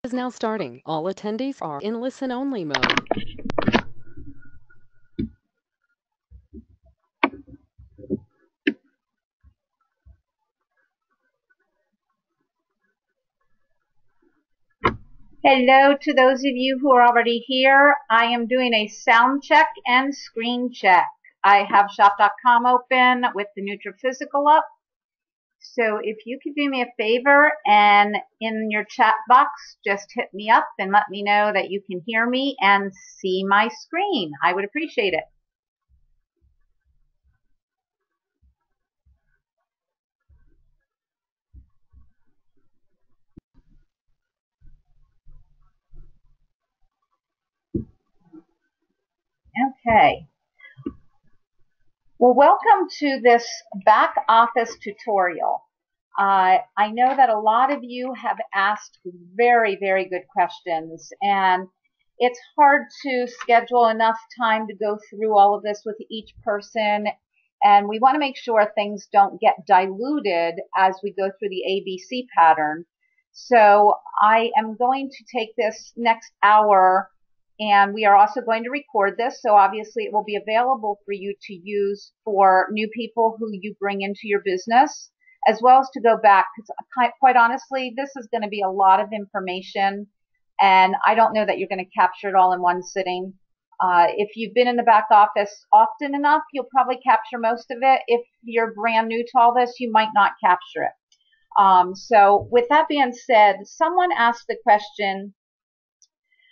Is now starting. All attendees are in listen-only mode. Hello to those of you who are already here. I am doing a sound check and screen check. I have shop.com open with the Nutrophysical up. So if you could do me a favor and in your chat box, just hit me up and let me know that you can hear me and see my screen. I would appreciate it. Okay. Well, welcome to this back office tutorial. I know that a lot of you have asked very, very good questions, and it's hard to schedule enough time to go through all of this with each person, and we want to make sure things don't get diluted as we go through the ABC pattern. So I am going to take this next hour, and we are also going to record this, so obviously it will be available for you to use for new people who you bring into your business, as well as to go back, because quite honestly, this is going to be a lot of information, and I don't know that you're going to capture it all in one sitting. If you've been in the back office often enough, you'll probably capture most of it. If you're brand new to all this, you might not capture it. So with that being said, someone asked the question,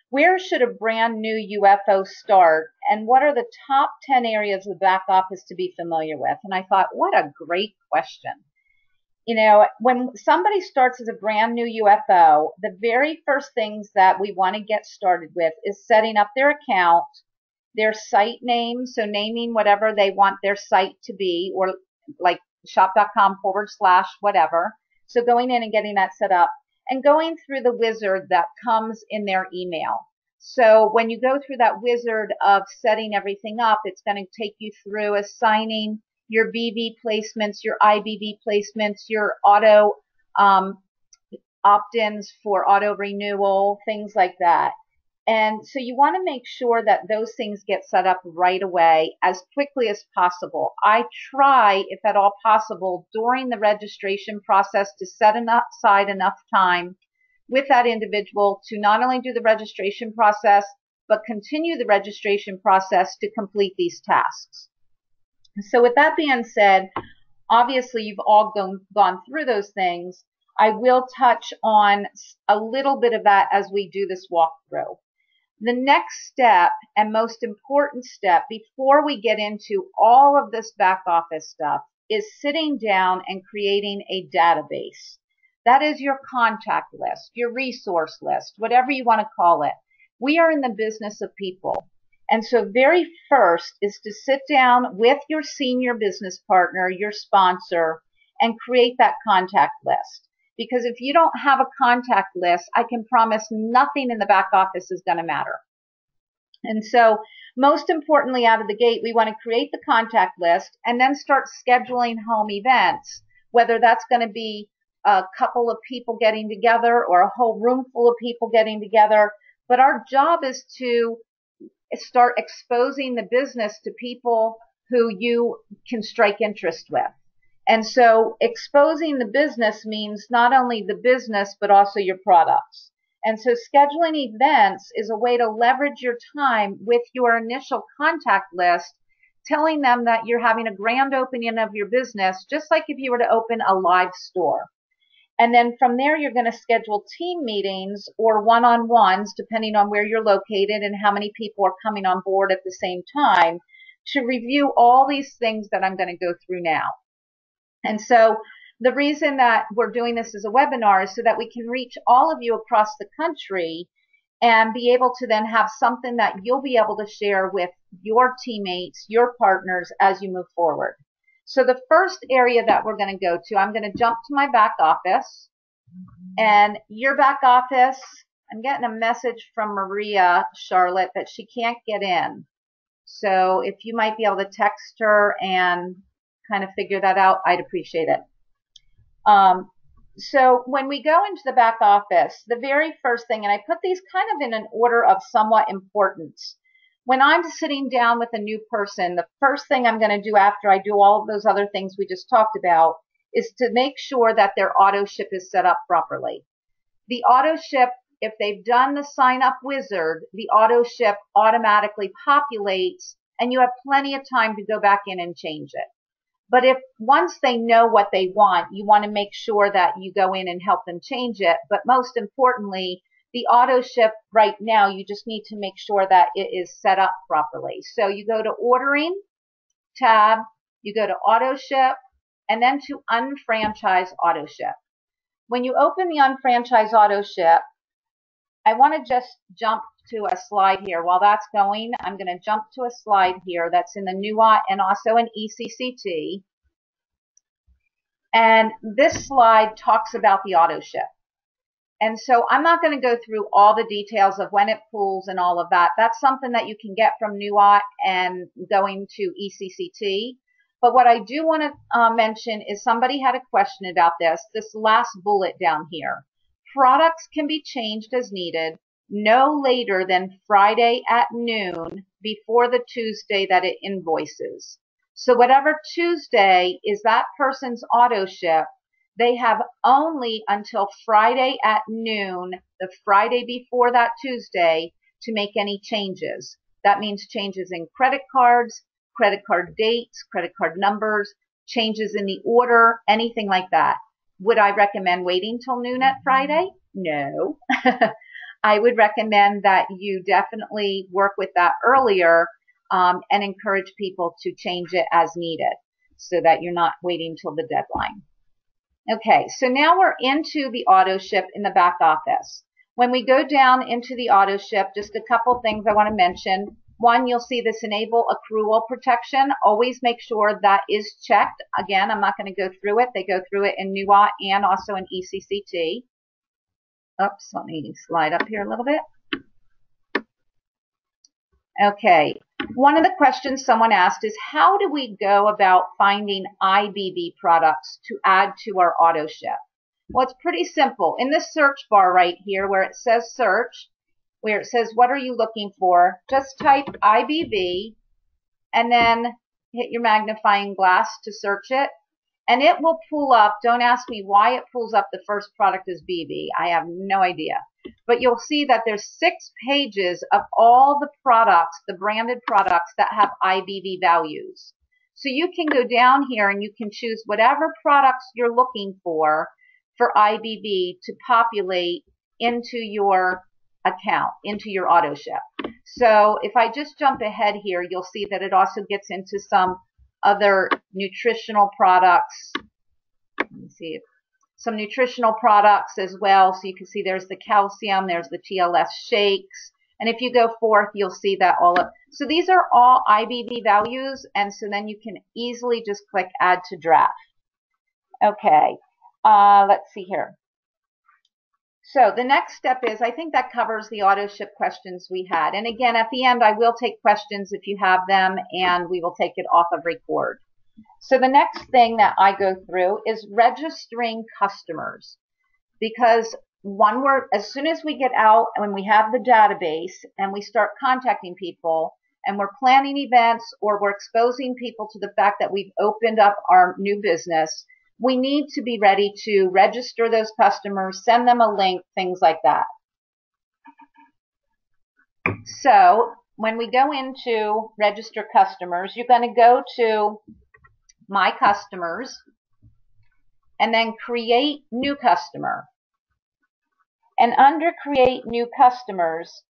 where should a brand new UFO start, and what are the top 10 areas of the back office to be familiar with? And I thought, what a great question. You know, when somebody starts as a brand new UFO, the very first things that we want to get started with is setting up their account, their site name, so naming whatever they want their site to be, or like shop.com/ whatever. So going in and getting that set up and going through the wizard that comes in their email. So when you go through that wizard of setting everything up, it's going to take you through assigning your BV placements, your IBV placements, your auto opt-ins for auto renewal, things like that. And so you want to make sure that those things get set up right away as quickly as possible. I try, if at all possible, during the registration process to set aside enough time with that individual to not only do the registration process, but continue the registration process to complete these tasks. So with that being said, obviously you've all gone through those things. I will touch on a little bit of that as we do this walkthrough. The next step and most important step before we get into all of this back office stuff is sitting down and creating a database. That is your contact list, your resource list, whatever you want to call it. We are in the business of people. And so very first is to sit down with your senior business partner, your sponsor, and create that contact list. Because if you don't have a contact list, I can promise nothing in the back office is going to matter. And so most importantly out of the gate, we want to create the contact list and then start scheduling home events, whether that's going to be a couple of people getting together or a whole room full of people getting together. But our job is to start exposing the business to people who you can strike interest with. And so exposing the business means not only the business, but also your products. And so scheduling events is a way to leverage your time with your initial contact list, telling them that you're having a grand opening of your business, just like if you were to open a live store. And then from there, you're going to schedule team meetings or one-on-ones, depending on where you're located and how many people are coming on board at the same time, to review all these things that I'm going to go through now. And so the reason that we're doing this as a webinar is so that we can reach all of you across the country and be able to then have something that you'll be able to share with your teammates, your partners as you move forward. So the first area that we're going to go to, I'm going to jump to my back office. And your back office, I'm getting a message from Maria, Charlotte, that she can't get in. So if you might be able to text her and kind of figure that out, I'd appreciate it. So when we go into the back office, the very first thing, and I put these kind of in an order of somewhat importance. When I'm sitting down with a new person, the first thing I'm going to do after I do all of those other things we just talked about is to make sure that their auto ship is set up properly. The auto ship, if they've done the sign up wizard, the auto ship automatically populates and you have plenty of time to go back in and change it. But if once they know what they want, you want to make sure that you go in and help them change it. But most importantly, the auto ship right now, you just need to make sure that it is set up properly. So you go to ordering tab, you go to auto ship, and then to unfranchise auto ship. When you open the unfranchise auto ship, I want to just jump to a slide here. While that's going, I'm going to jump to a slide here that's in the NUA and also in ECCT. And this slide talks about the auto ship. And so I'm not going to go through all the details of when it pulls and all of that. That's something that you can get from NUA and going to ECCT. But what I do want to mention is somebody had a question about this last bullet down here. Products can be changed as needed no later than Friday at noon before the Tuesday that it invoices. So whatever Tuesday is that person's auto ship, they have only until Friday at noon, the Friday before that Tuesday, to make any changes. That means changes in credit cards, credit card dates, credit card numbers, changes in the order, anything like that. Would I recommend waiting till noon at Friday? No. I would recommend that you definitely work with that earlier and encourage people to change it as needed so that you're not waiting till the deadline. Okay, so now we're into the auto ship in the back office. When we go down into the auto ship, just a couple things I want to mention. One, you'll see this enable accrual protection. Always make sure that is checked. Again, I'm not going to go through it. They go through it in NUA and also in ECCT. Oops, let me slide up here a little bit. Okay, one of the questions someone asked is how do we go about finding IBB products to add to our auto ship? Well, it's pretty simple. In the search bar right here where it says search, where it says what are you looking for, just type IBB and then hit your magnifying glass to search it. And it will pull up, don't ask me why it pulls up the first product as BB. I have no idea. But you'll see that there's 6 pages of all the products, the branded products that have IBB values. So you can go down here and you can choose whatever products you're looking for IBB to populate into your account, into your auto ship. So if I just jump ahead here, you'll see that it also gets into some other nutritional products. Let me see, some nutritional products as well. So you can see there's the calcium, there's the TLS shakes. And if you go forth, you'll see that so these are all IBB values. And so then you can easily just click add to draft. Okay, let's see here. So the next step is, I think that covers the auto ship questions we had. And again, at the end, I will take questions if you have them, and we will take it off of record. So the next thing that I go through is registering customers. Because as soon as we get out and when we have the database and we start contacting people and we're planning events or we're exposing people to the fact that we've opened up our new business, we need to be ready to register those customers, send them a link, things like that. So when we go into register customers, you're going to go to my customers and then create new customer. And under create new customers,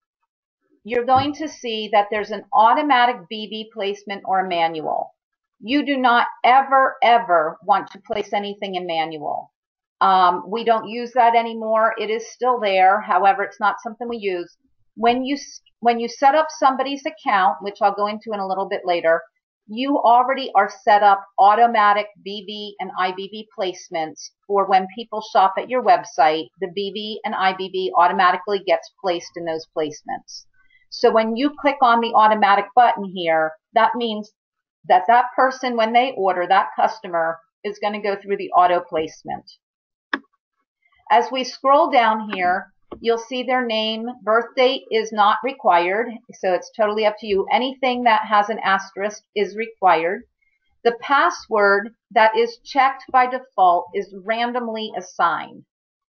you're going to see that there's an automatic BB placement or a manual. You do not ever, ever want to place anything in manual. We don't use that anymore. It is still there. However, it's not something we use. When you set up somebody's account, which I'll go into in a little bit later, you already are set up automatic BB and IBB placements for when people shop at your website. The BB and IBB automatically gets placed in those placements. So when you click on the automatic button here, that means that person, when they order, that customer is going to go through the auto placement. As we scroll down here, you'll see their name. Birth date is not required, so it's totally up to you. Anything that has an asterisk is required. The password that is checked by default is randomly assigned.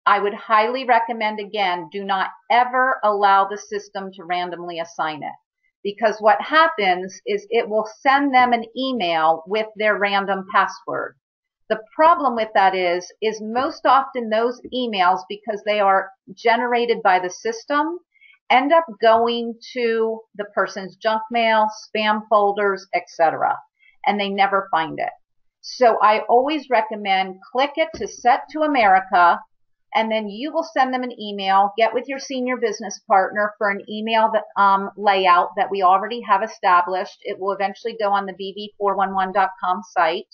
I would highly recommend, again, do not ever allow the system to randomly assign it, because what happens is it will send them an email with their random password. The problem with that is most often those emails, because they are generated by the system, end up going to the person's junk mail, spam folders, etc., and they never find it. So I always recommend click it to set to America, and then you will send them an email. Get with your senior business partner for an email that, layout that we already have established. It will eventually go on the bb411.com site.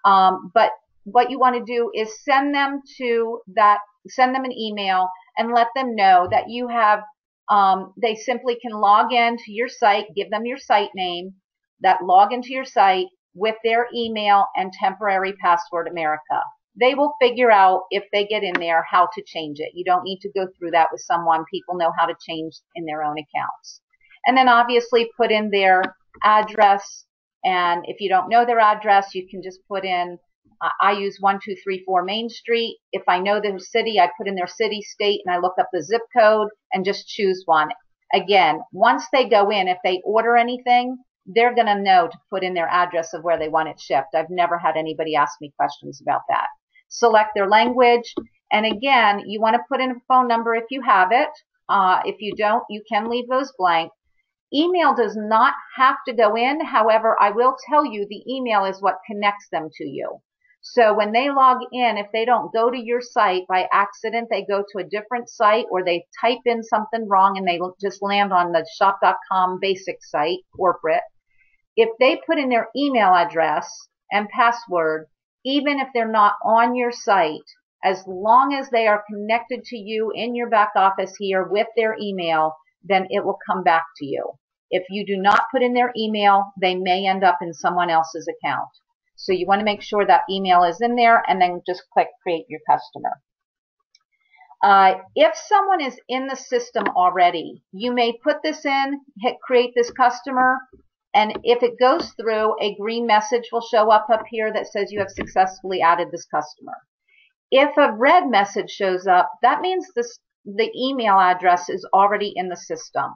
But what you want to do is send them an email and let them know that you have, they simply can log in to your site, give them your site name, that log into your site with their email and temporary password America. They will figure out, if they get in there, how to change it. You don't need to go through that with someone. People know how to change in their own accounts. And then obviously put in their address. And if you don't know their address, you can just put in, I use 1234 Main Street. If I know their city, I put in their city, state, and I look up the zip code and just choose one. Again, once they go in, if they order anything, they're going to know to put in their address of where they want it shipped. I've never had anybody ask me questions about that. Select their language. And again, you want to put in a phone number if you have it. If you don't, you can leave those blank. Email does not have to go in. However, I will tell you the email is what connects them to you. So when they log in, if they don't go to your site by accident, they go to a different site, or they type in something wrong and they just land on the shop.com basic site, corporate. If they put in their email address and password, even if they're not on your site, as long as they are connected to you in your back office here with their email, then it will come back to you. If you do not put in their email, they may end up in someone else's account. So you want to make sure that email is in there, and then just click Create Your Customer. If someone is in the system already, you may put this in, hit Create This Customer, and if it goes through, a green message will show up here that says you have successfully added this customer. If a red message shows up, that means the email address is already in the system.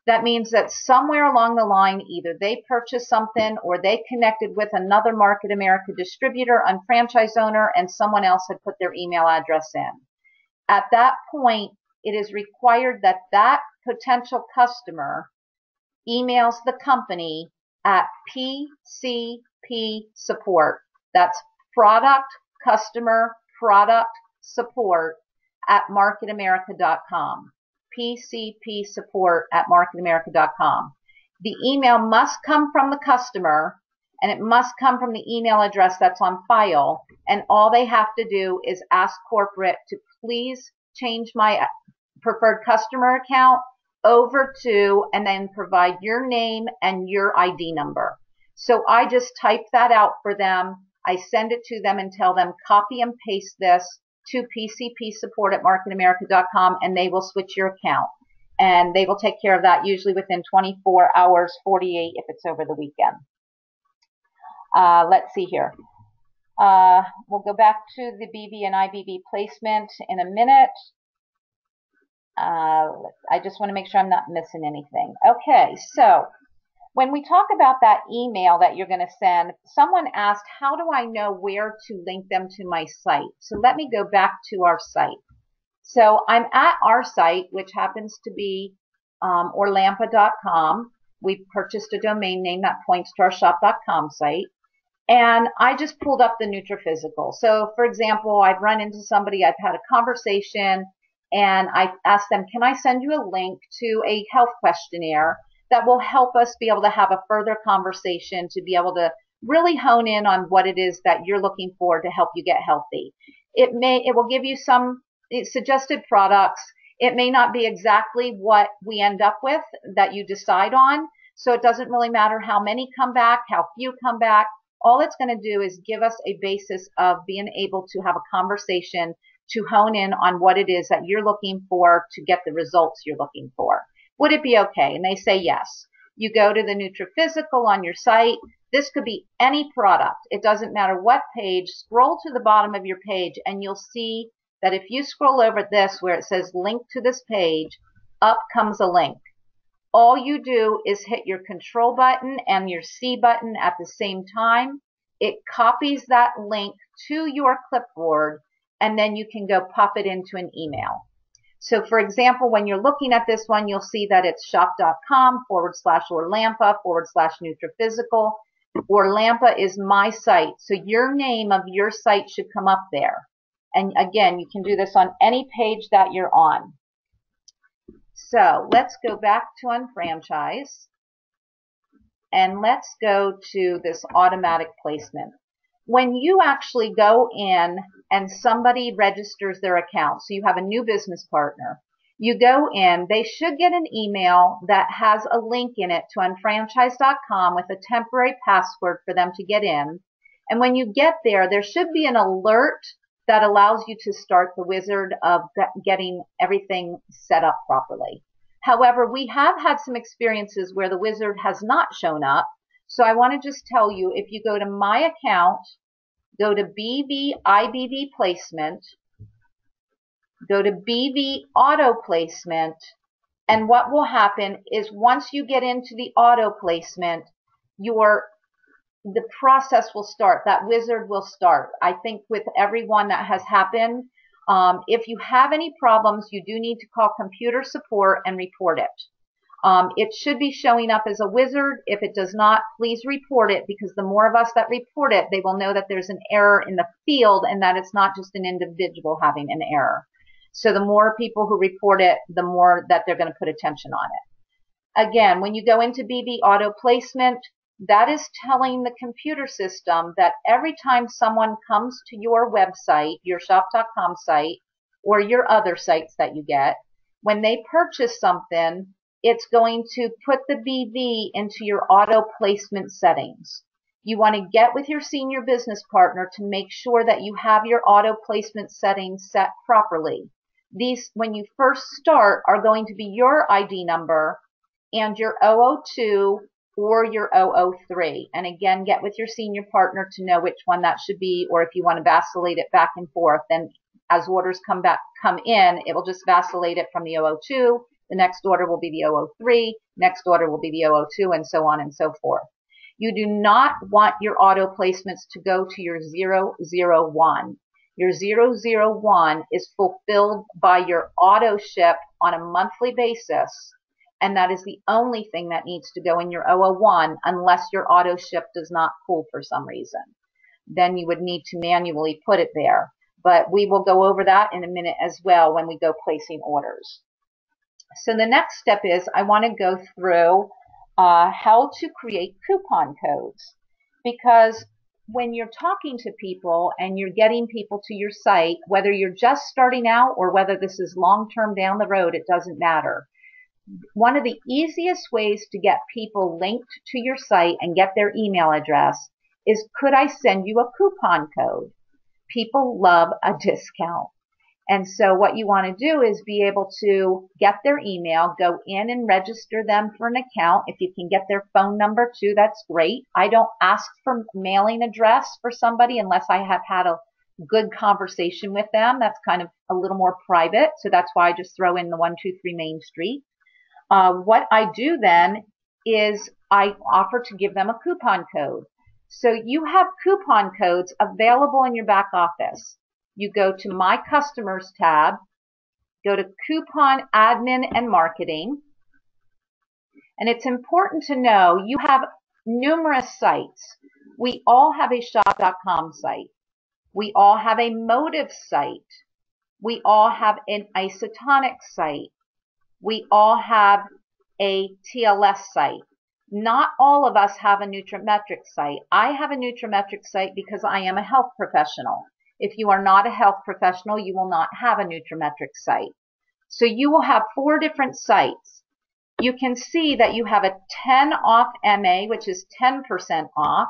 That means that somewhere along the line, either they purchased something or they connected with another Market America distributor and franchise owner, and someone else had put their email address in. At that point, it is required that that potential customer emails the company at PCP support. That's product customer product support at marketamerica.com. PCP support at marketamerica.com. The email must come from the customer, and it must come from the email address that's on file. And all they have to do is ask corporate to please change my preferred customer account over to, and then provide your name and your ID number. So I just type that out for them. I send it to them and tell them copy and paste this to PCP support at marketamerica.com, and they will switch your account. And they will take care of that usually within 24 hours, 48 if it's over the weekend. Let's see here. We'll go back to the BB and IBB placement in a minute. I just want to make sure I'm not missing anything. Okay, so when we talk about that email that you're going to send, someone asked, how do I know where to link them to my site? So let me go back to our site. So I'm at our site, which happens to be orlampa.com. We've purchased a domain name that points to our shop.com site. And I just pulled up the Nutri-Physical. So for example, I've run into somebody, I've had a conversation, and I asked them, can I send you a link to a health questionnaire that will help us be able to have a further conversation to be able to really hone in on what it is that you're looking for to help you get healthy. It will give you some suggested products. It may not be exactly what we end up with that you decide on. So it doesn't really matter how many come back, how few come back. All it's going to do is give us a basis of being able to have a conversation to hone in on what it is that you're looking for to get the results you're looking for. Would it be okay? And they say yes. You go to the Nutri-Physical on your site. This could be any product. It doesn't matter what page. Scroll to the bottom of your page and you'll see that if you scroll over this where it says link to this page, up comes a link. All you do is hit your control button and your C button at the same time. It copies that link to your clipboard and then you can go pop it into an email. So for example, when you're looking at this one, you'll see that it's shop.com/Orlampa/Nutri-Physical. Orlampa is my site. So your name of your site should come up there. And again, you can do this on any page that you're on. So let's go back to Unfranchise. And let's go to this automatic placement. When you actually go in and somebody registers their account, so you have a new business partner, you go in, they should get an email that has a link in it to unfranchise.com with a temporary password for them to get in. And when you get there, there should be an alert that allows you to start the wizard of getting everything set up properly. However, we have had some experiences where the wizard has not shown up. So I want to just tell you, if you go to My Account, go to BV IBV Placement, go to BV Auto Placement, and what will happen is once you get into the auto placement, the process will start. That wizard will start. I think with everyone that has happened, if you have any problems, you do need to call computer support and report it. It should be showing up as a wizard. If it does not, please report it, because the more of us that report it, they will know that there's an error in the field and that it's not just an individual having an error. So the more people who report it, the more that they're going to put attention on it. Again, when you go into BB Auto Placement, that is telling the computer system that every time someone comes to your website, your shop.com site, or your other sites that you get, when they purchase something, it's going to put the BV into your auto placement settings. You want to get with your senior business partner to make sure that you have your auto placement settings set properly. These, when you first start, are going to be your ID number and your 002 or your 003. And again, get with your senior partner to know which one that should be, or if you want to vacillate it back and forth, then as orders come in, it will just vacillate it from the 002. The next order will be the 003, next order will be the 002, and so on and so forth. You do not want your auto placements to go to your 001. Your 001 is fulfilled by your auto ship on a monthly basis, and that is the only thing that needs to go in your 001 unless your auto ship does not pull for some reason. Then you would need to manually put it there. But we will go over that in a minute as well when we go placing orders. So the next step is I want to go through how to create coupon codes, because when you're talking to people and you're getting people to your site, whether you're just starting out or whether this is long-term down the road, it doesn't matter. One of the easiest ways to get people linked to your site and get their email address is, could I send you a coupon code? People love a discount. And so what you want to do is be able to get their email, go in and register them for an account. If you can get their phone number too, that's great. I don't ask for mailing address for somebody unless I have had a good conversation with them. That's kind of a little more private. So that's why I just throw in the 123 Main Street. What I do then is I offer to give them a coupon code. So you have coupon codes available in your back office. You go to My Customers tab, go to Coupon Admin and Marketing, and it's important to know you have numerous sites. We all have a shop.com site. We all have a Motive site. We all have an Isotonic site. We all have a TLS site. Not all of us have a Nutrimetric site. I have a Nutrimetric site because I am a health professional. If you are not a health professional, you will not have a Nutrimetric site. So you will have 4 different sites. You can see that you have a 10 off MA, which is 10% off.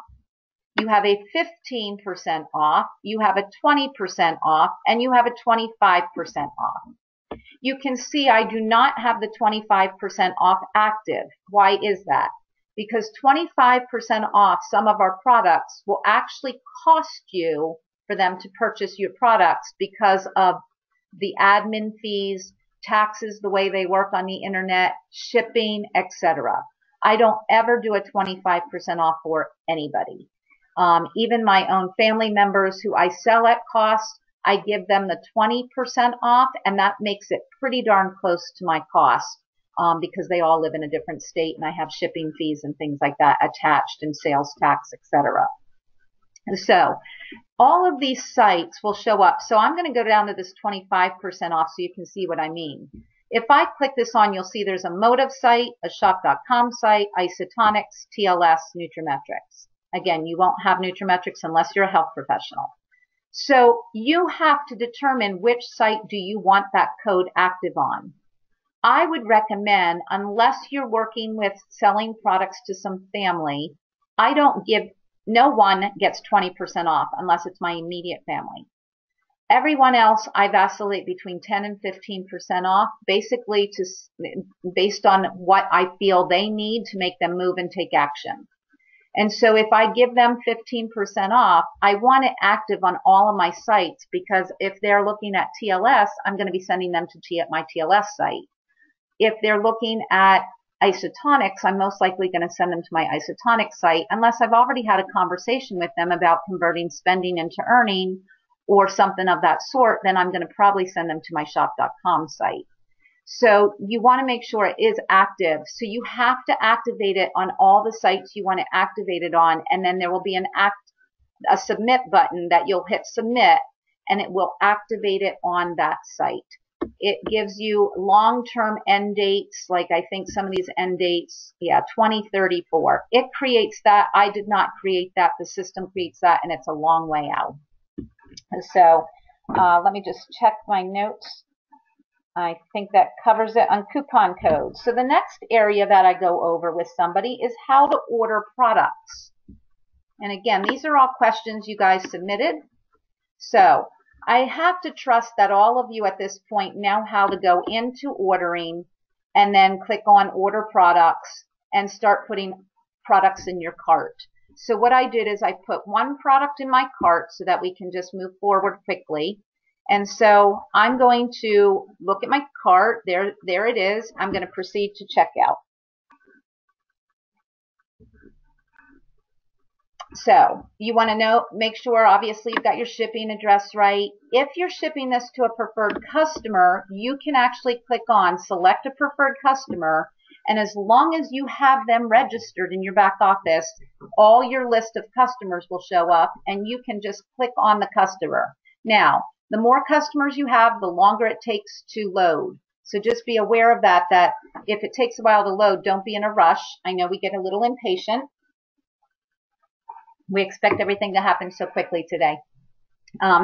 you have a 15% off, you have a 20% off, and you have a 25% off. You can see I do not have the 25% off active. Why is that? Because 25% off some of our products will actually cost you for them to purchase your products because of the admin fees, taxes, the way they work on the internet, shipping, etc. I don't ever do a 25% off for anybody. Even my own family members who I sell at cost, I give them the 20% off, and that makes it pretty darn close to my cost because they all live in a different state and I have shipping fees and things like that attached and sales tax, etc. And so all of these sites will show up. So I'm going to go down to this 25% off so you can see what I mean. If I click this on, you'll see there's a Motive site, a shop.com site, Isotonics, TLS, Nutrimetrics. Again, you won't have Nutrimetrics unless you're a health professional. So you have to determine which site do you want that code active on. I would recommend, unless you're working with selling products to some family, no one gets 20% off unless it's my immediate family. Everyone else, I vacillate between 10 and 15% off, basically based on what I feel they need to make them move and take action. And so if I give them 15% off, I want it active on all of my sites because if they're looking at TLS, I'm going to be sending them to my TLS site. If they're looking at Isotonics, I'm most likely going to send them to my Isotonics site unless I've already had a conversation with them about converting spending into earning or something of that sort, then I'm going to probably send them to my shop.com site. So you want to make sure it is active. So you have to activate it on all the sites you want to activate it on, and then there will be a submit button that you'll hit submit, and it will activate it on that site. It gives you long-term end dates, like I think some of these end dates, 2034. It creates that. I did not create that. The system creates that, and it's a long way out. So let me just check my notes. I think that covers it on coupon codes. So the next area that I go over with somebody is how to order products. And again, these are all questions you guys submitted. So I have to trust that all of you at this point know how to go into ordering and then click on order products and start putting products in your cart. So what I did is I put one product in my cart so that we can just move forward quickly. And so I'm going to look at my cart. There it is. I'm going to proceed to checkout. So you want to make sure, obviously, you've got your shipping address right. If you're shipping this to a preferred customer, you can actually click on select a preferred customer. And as long as you have them registered in your back office, all your list of customers will show up and you can just click on the customer. Now, the more customers you have, the longer it takes to load. So just be aware of that if it takes a while to load, don't be in a rush. I know we get a little impatient. We expect everything to happen so quickly today.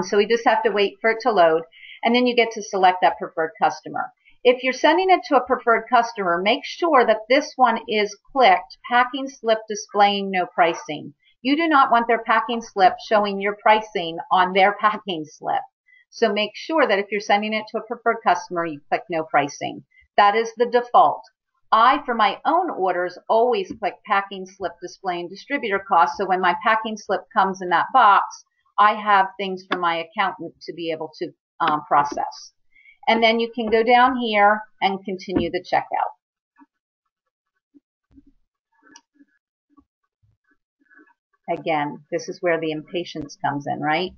So we just have to wait for it to load, and then you get to select that preferred customer. If you're sending it to a preferred customer, make sure that this one is clicked, packing slip displaying no pricing. You do not want their packing slip showing your pricing on their packing slip. So make sure that if you're sending it to a preferred customer, you click no pricing. That is the default. I, for my own orders, always click packing slip displaying distributor costs. So when my packing slip comes in that box, I have things for my accountant to be able to process. And then you can go down here and continue the checkout. Again, this is where the impatience comes in, right?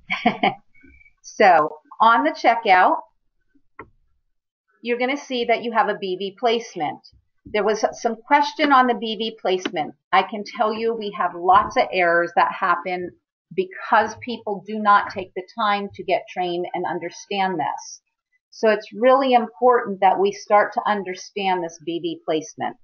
So on the checkout, you're going to see that you have a BV placement. There was some question on the BV placement. I can tell you we have lots of errors that happen because people do not take the time to get trained and understand this. So it's really important that we start to understand this BV placement.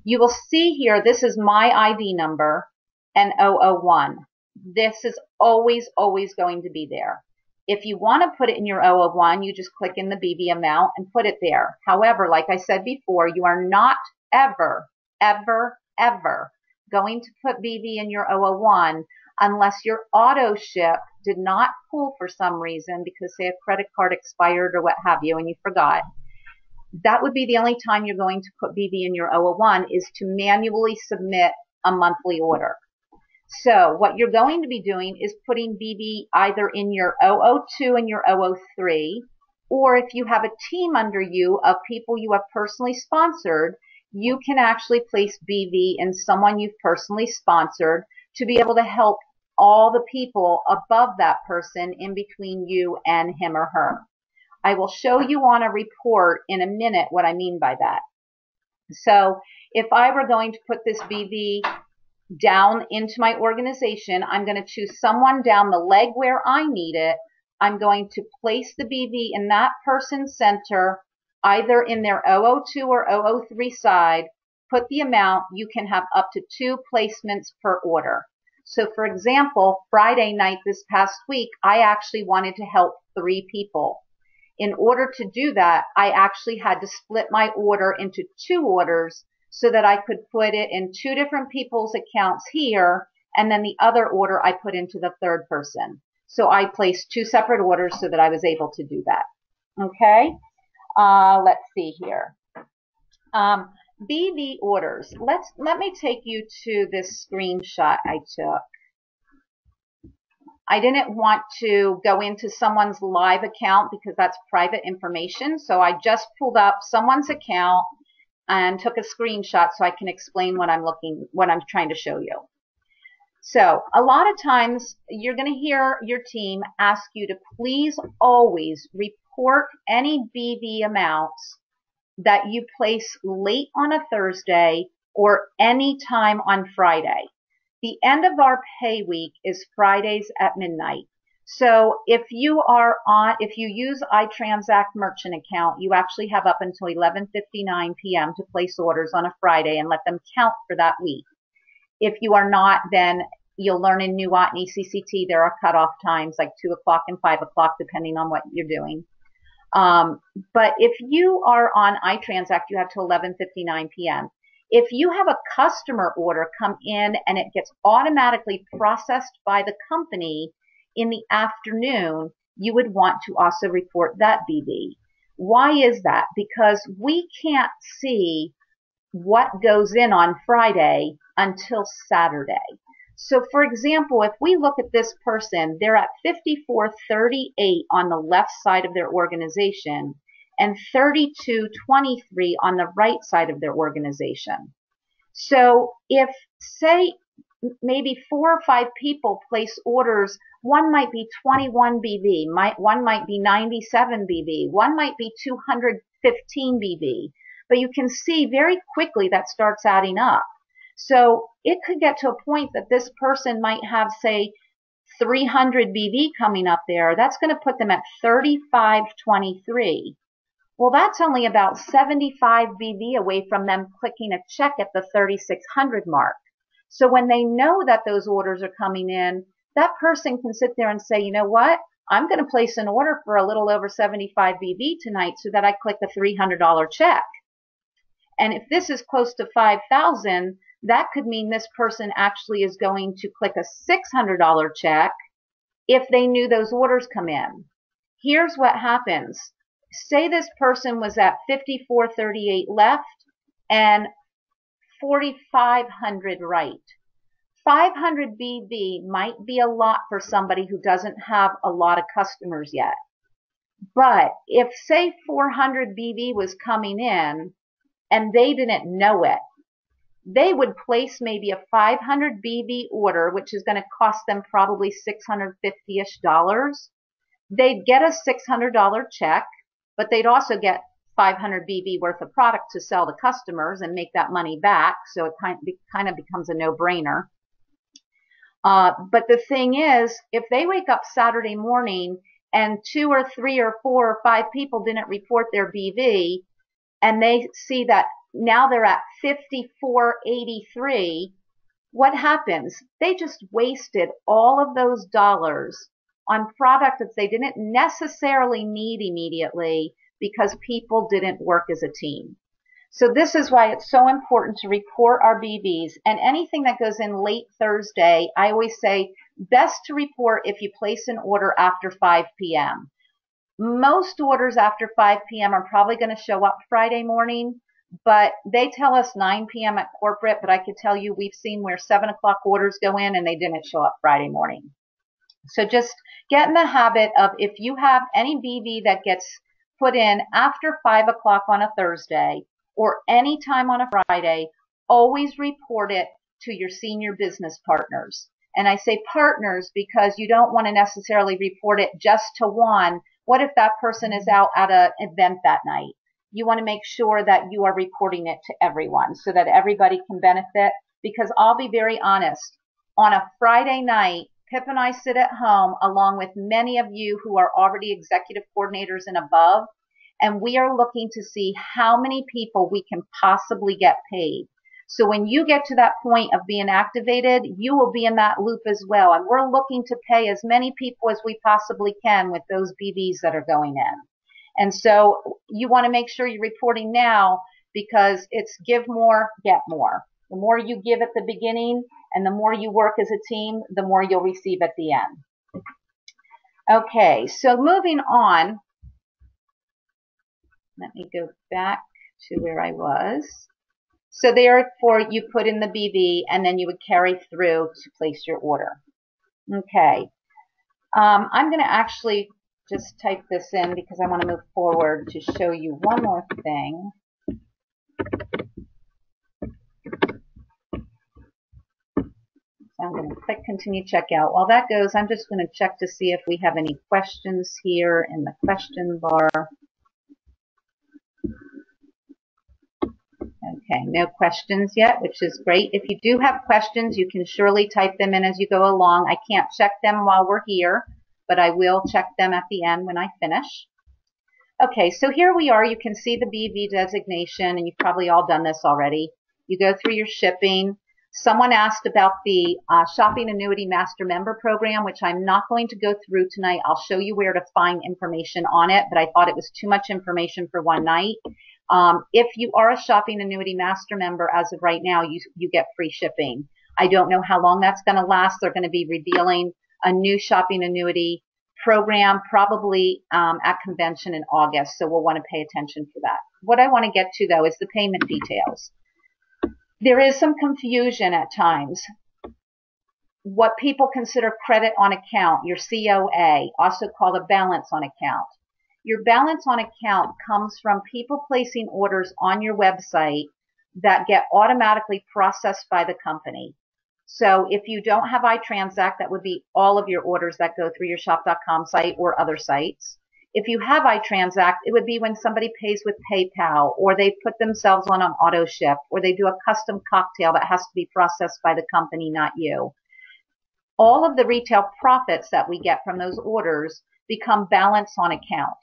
You will see here, this is my ID number and 001. This is always, always going to be there. If you want to put it in your 001, you just click in the BV amount and put it there. However, like I said before, you are not ever, ever, ever going to put BV in your 001 unless your auto ship did not pull for some reason because, say, a credit card expired or what have you and you forgot. That would be the only time you're going to put BB in your 001 is to manually submit a monthly order. So what you're going to be doing is putting BB either in your 002 and your 003, or if you have a team under you of people you have personally sponsored, you can actually place BB in someone you've personally sponsored to be able to help all the people above that person in between you and him or her. I will show you on a report in a minute what I mean by that. So if I were going to put this BB down into my organization, I'm going to choose someone down the leg where I need it. I'm going to place the BB in that person's center, either in their 002 or 003 side, put the amount. You can have up to 2 placements per order. So for example, Friday night this past week, I actually wanted to help 3 people. In order to do that, I actually had to split my order into 2 orders so that I could put it in 2 different people's accounts here, and then the other order I put into the 3rd person. So I placed 2 separate orders so that I was able to do that. Okay, let's see here. BV orders. Let me take you to this screenshot I took. I didn't want to go into someone's live account because that's private information. So I just pulled up someone's account and took a screenshot so I can explain what I'm trying to show you. So a lot of times you're going to hear your team ask you to please always report any BV amounts that you place late on a Thursday or any time on Friday. The end of our pay week is Fridays at midnight. So if you use iTransact merchant account, you actually have up until 11:59 p.m. to place orders on a Friday and let them count for that week. If you are not, then you'll learn in Nuot and ECCT there are cutoff times like 2 o'clock and 5 o'clock depending on what you're doing. But if you are on iTransact, you have till 11:59 p.m. If you have a customer order come in and it gets automatically processed by the company in the afternoon, you would want to also report that BV. Why is that? Because we can't see what goes in on Friday until Saturday. So for example, if we look at this person, they're at 5438 on the left side of their organization and 3223 on the right side of their organization. So if, say, maybe 4 or 5 people place orders, one might be 21 BV, one might be 97 BV, one might be 215 BV, but you can see very quickly that starts adding up. So it could get to a point that this person might have, say, 300 BV coming up there. That's going to put them at 3523. Well, that's only about 75 BV away from them clicking a check at the 3600 mark. So when they know that those orders are coming in, that person can sit there and say, you know what? I'm going to place an order for a little over 75 BV tonight so that I click a $300 check. And if this is close to 5,000, that could mean this person actually is going to click a $600 check if they knew those orders come in. Here's what happens. Say this person was at 5438 left and 4500 right. 500 BV might be a lot for somebody who doesn't have a lot of customers yet. But if, say, 400 BV was coming in and they didn't know it, they would place maybe a 500 BV order, which is going to cost them probably $650-ish. They'd get a $600 check, but they'd also get 500 BV worth of product to sell to customers and make that money back. So it kind of becomes a no-brainer. But the thing is, if they wake up Saturday morning and 2 or 3 or 4 or 5 people didn't report their BV, and they see that now they're at 5483, what happens? They just wasted all of those dollars on product that they didn't necessarily need immediately because people didn't work as a team. So this is why it's so important to report our BVs, and anything that goes in late Thursday, I always say Best to report if you place an order after 5 p.m. Most orders after 5 p.m. are probably going to show up Friday morning, but they tell us 9 p.m. at corporate, but I could tell you we've seen where 7 o'clock orders go in and they didn't show up Friday morning. So just get in the habit of, if you have any BV that gets put in after 5 o'clock on a Thursday or any time on a Friday, always report it to your senior business partners. And I say partners because you don't want to necessarily report it just to one. What if that person is out at an event that night? You want to make sure that you are reporting it to everyone so that everybody can benefit. Because I'll be very honest, on a Friday night, Pip and I sit at home along with many of you who are already executive coordinators and above, and we are looking to see how many people we can possibly get paid. So when you get to that point of being activated, you will be in that loop as well. And we're looking to pay as many people as we possibly can with those BVs that are going in. And so you want to make sure you're reporting now, because it's give more, get more. The more you give at the beginning and the more you work as a team, the more you'll receive at the end. Okay, so moving on. Let me go back to where I was. So therefore, you put in the BV and then you would carry through to place your order. Okay. I'm going to actually just type this in because I want to move forward to show you one more thing. So I'm going to click continue checkout. While that goes, I'm just going to check to see if we have any questions here in the question bar. Okay, no questions yet, which is great. If you do have questions, you can surely type them in as you go along. I can't check them while we're here, but I will check them at the end when I finish. Okay, so here we are. You can see the BV designation, and you've probably all done this already. You go through your shipping. Someone asked about the Shopping Annuity Master Member Program, which I'm not going to go through tonight. I'll show you where to find information on it, but I thought it was too much information for one night. If you are a Shopping Annuity Master Member, as of right now, you get free shipping. I don't know how long that's going to last. They're going to be revealing a new Shopping Annuity program probably at convention in August, so we'll want to pay attention for that. What I want to get to, though, is the payment details. There is some confusion at times. What people consider credit on account, your COA, also called a balance on account. Your balance on account comes from people placing orders on your website that get automatically processed by the company. So if you don't have iTransact, that would be all of your orders that go through your shop.com site or other sites. If you have iTransact, it would be when somebody pays with PayPal, or they put themselves on an auto ship, or they do a custom cocktail that has to be processed by the company, not you. All of the retail profits that we get from those orders become balance on account.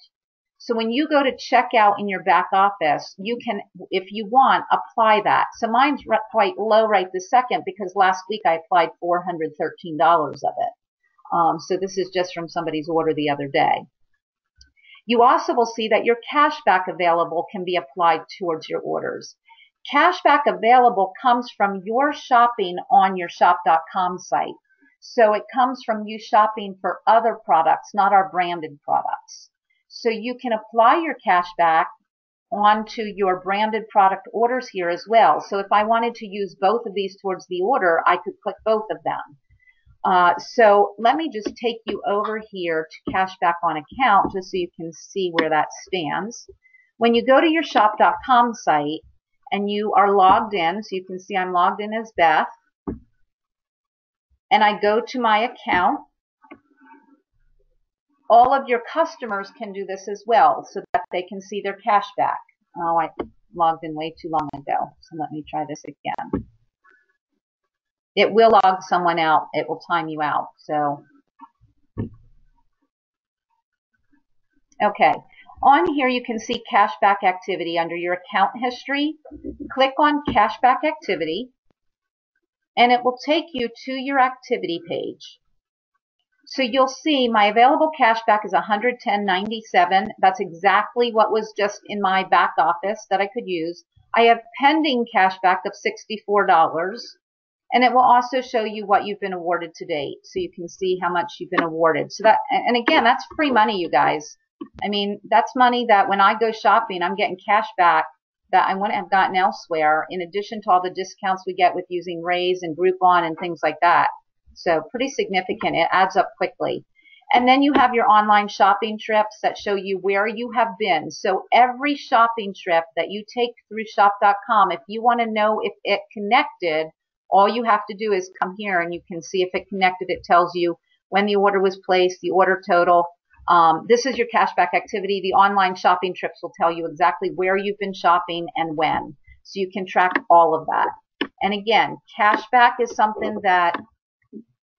So when you go to checkout in your back office, you can, if you want, apply that. So mine's quite low right this second because last week I applied $413 of it. So this is just from somebody's order the other day. You also will see that your cashback available can be applied towards your orders. Cashback available comes from your shopping on your shop.com site. So it comes from you shopping for other products, not our branded products. So you can apply your cashback onto your branded product orders here as well. So if I wanted to use both of these towards the order, I could click both of them. So let me just take you over here to cashback on account just so you can see where that stands. When you go to your shop.com site and you are logged in, so you can see I'm logged in as Beth, and I go to my account, all of your customers can do this as well so that they can see their cash back. Oh, I logged in way too long ago, so let me try this again. It will log someone out. It will time you out. So, okay. On here, you can see cashback activity under your account history. Click on cashback activity, and it will take you to your activity page. So you'll see my available cashback is $110.97. That's exactly what was just in my back office that I could use. I have pending cashback of $64. And it will also show you what you've been awarded to date. So you can see how much you've been awarded. So that, and again, that's free money, you guys. I mean, that's money that when I go shopping, I'm getting cash back that I wouldn't have gotten elsewhere, in addition to all the discounts we get with using Raise and Groupon and things like that. So pretty significant. It adds up quickly. And then you have your online shopping trips that show you where you have been. So every shopping trip that you take through shop.com, if you want to know if it connected, all you have to do is come here and you can see if it connected. It tells you when the order was placed, the order total. This is your cashback activity. The online shopping trips will tell you exactly where you've been shopping and when. So you can track all of that. And again, cashback is something that